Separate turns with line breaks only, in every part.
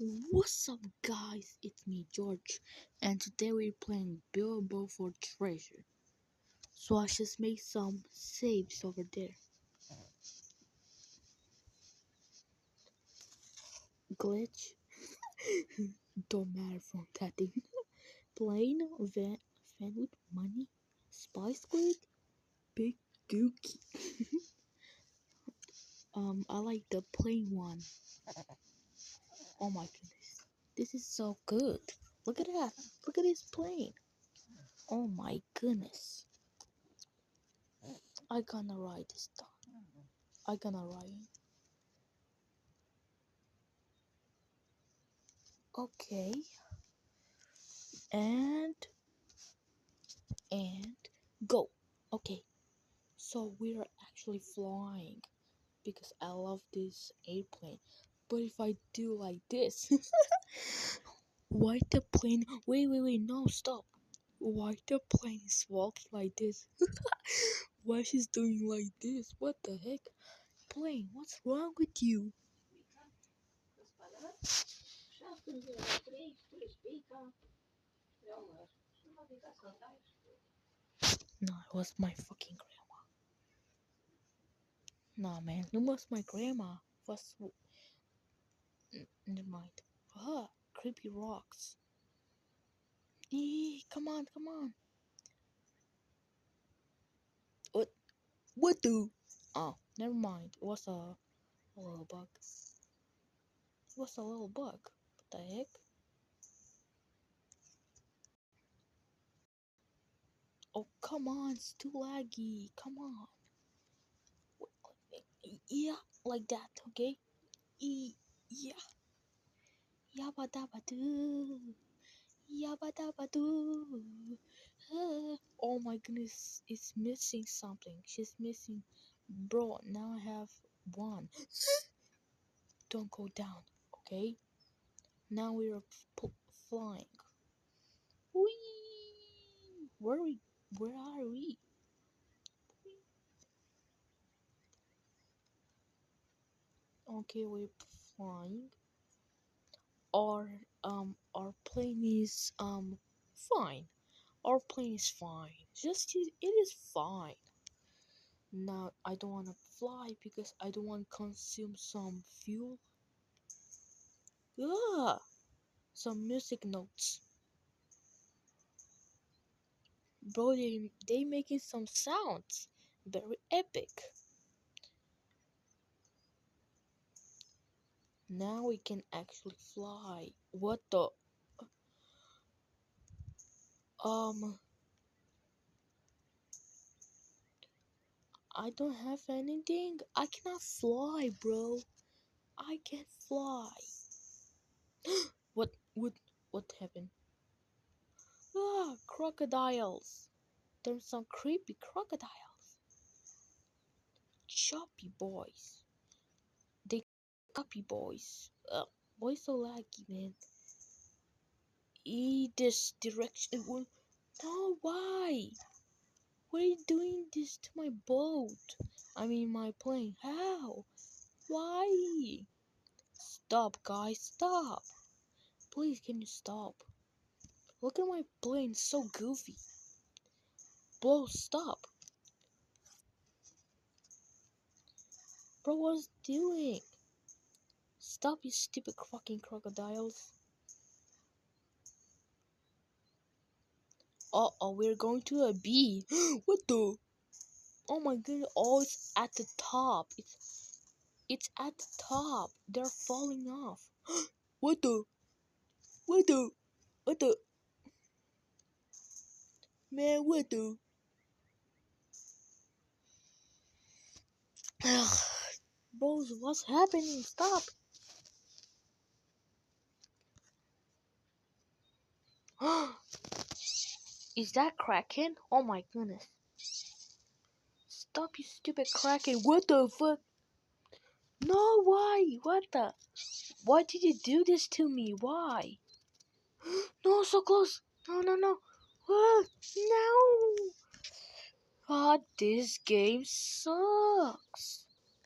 What's up, guys? It's me, George, and today we're playing Billboard for Treasure. So I just made some saves over there. Glitch, don't matter from that thing. Plain van with money, Spice Squid, Big Dookie. I like the plain one. Oh my goodness, this is so good. Look at that. Look at this plane. Oh my goodness. I gonna ride this time. I gonna ride. Okay, and and go. Okay, so we're actually flying because I love this airplane. But if I do like this, why the plane? Wait, no, stop. Why the plane is walking like this? Why she's doing like this? What the heck? Plane, what's wrong with you? No, it was my fucking grandma. Nah, man, it was my grandma. Was never mind. Ah, creepy rocks. Come on, come on. What? What do? Oh, never mind. It was a little bug. It was a little bug. What the heck? Oh, come on. It's too laggy. Come on. Yeah, like that, okay? Yeah. Yabba dabba doo. Yabba dabba doo. Oh my goodness. It's missing something. She's missing. Bro, now I have one. Don't go down, okay? Now we're flying. Whee! Where are we? Okay, we're flying. Our plane is fine. Our plane is fine. It is fine. Now I don't wanna fly because I don't want to consume some fuel. Ah, some music notes. Bro, they making some sounds. Very epic. Now we can actually fly. What the? Um, I don't have anything. I cannot fly, bro. I can't fly. What? What happened? Ah, crocodiles. There's some creepy crocodiles. Choppy boys. They copy boys. Why so laggy, man? This direction. No, why? Why are you doing this to my boat? I mean, my plane. How? Why? Stop, guys, stop. Please, can you stop? Look at my plane, so goofy. Bro, stop. Bro, what's doing? Stop, you stupid fucking crocodiles. Uh-oh, we're going to a bee. What the? Oh my goodness. Oh, it's at the top. It's at the top. They're falling off. What the? What the? What the? Man, what the? Bros, what's happening? Stop. Is that Kraken? Oh my goodness. Stop, you stupid Kraken. What the fuck? No, why? What the? Why did you do this to me? Why? No, so close. No. What? No. God, this game sucks.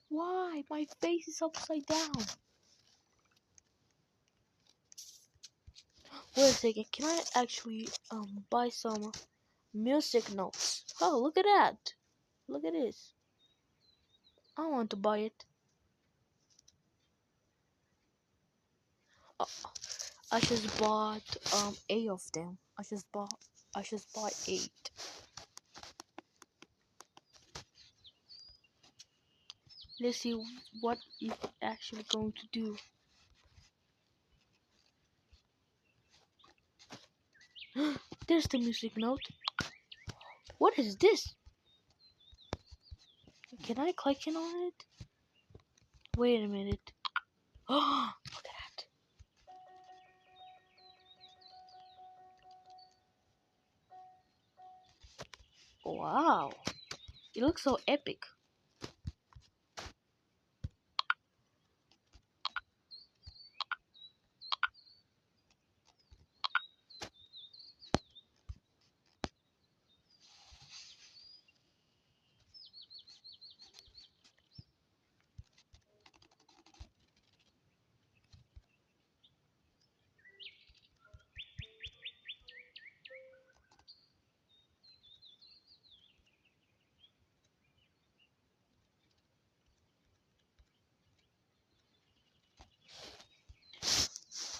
Why? My face is upside down. Wait a second, can I actually buy some music notes? Oh, look at that! Look at this. I want to buy it. Uh, I just bought 8 of them. I just bought 8. Let's see what it's actually going to do. There's the music note. What is this? Can I click in on it? Wait a minute. Oh, look at that. Wow. It looks so epic.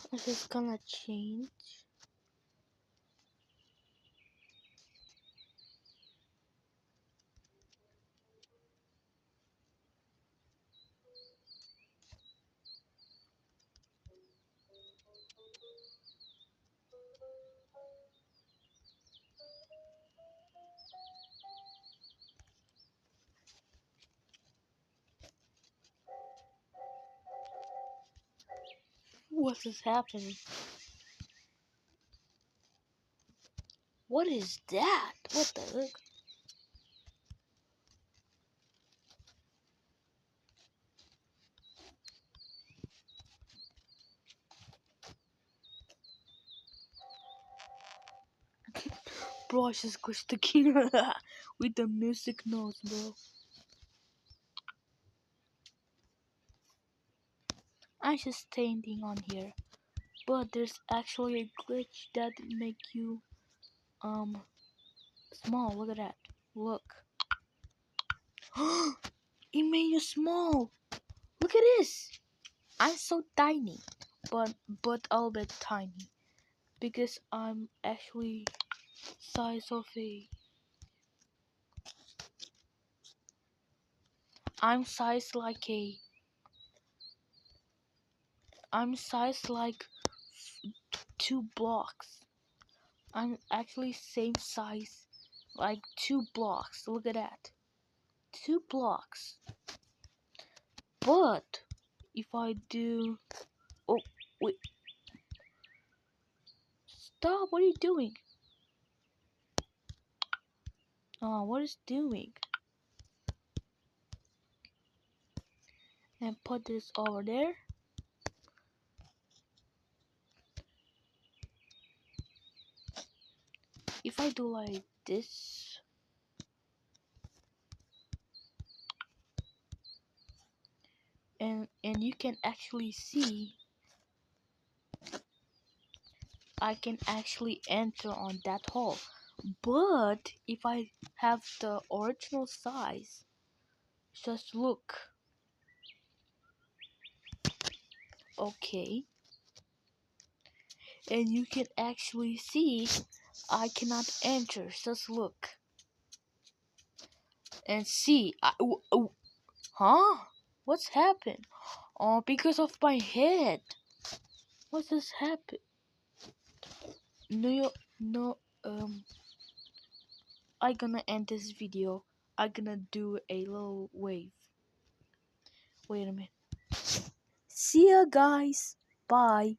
This is gonna change. What is happening? What is that? What the heck? Bro, I just squished the keyboard with the music notes, bro. I'm just standing on here, but there's actually a glitch that make you small. Look at that. Look. It made you small. Look at this. I'm so tiny, but a little bit tiny because I'm actually size of a. I'm sized like a. I'm sized like 2 blocks. I'm actually same size like 2 blocks. Look at that. 2 blocks. But if I do. Oh, wait. Stop. What are you doing? Oh, what is doing? And put this over there. If I do like this. And you can actually see I can actually enter on that hole. But if I have the original size, just look. Okay. And you can actually see I cannot enter. Just look. And see. Huh? What's happened? Oh, because of my head. What has happened? No, I gonna end this video. I gonna do a little wave. Wait a minute. See ya, guys. Bye.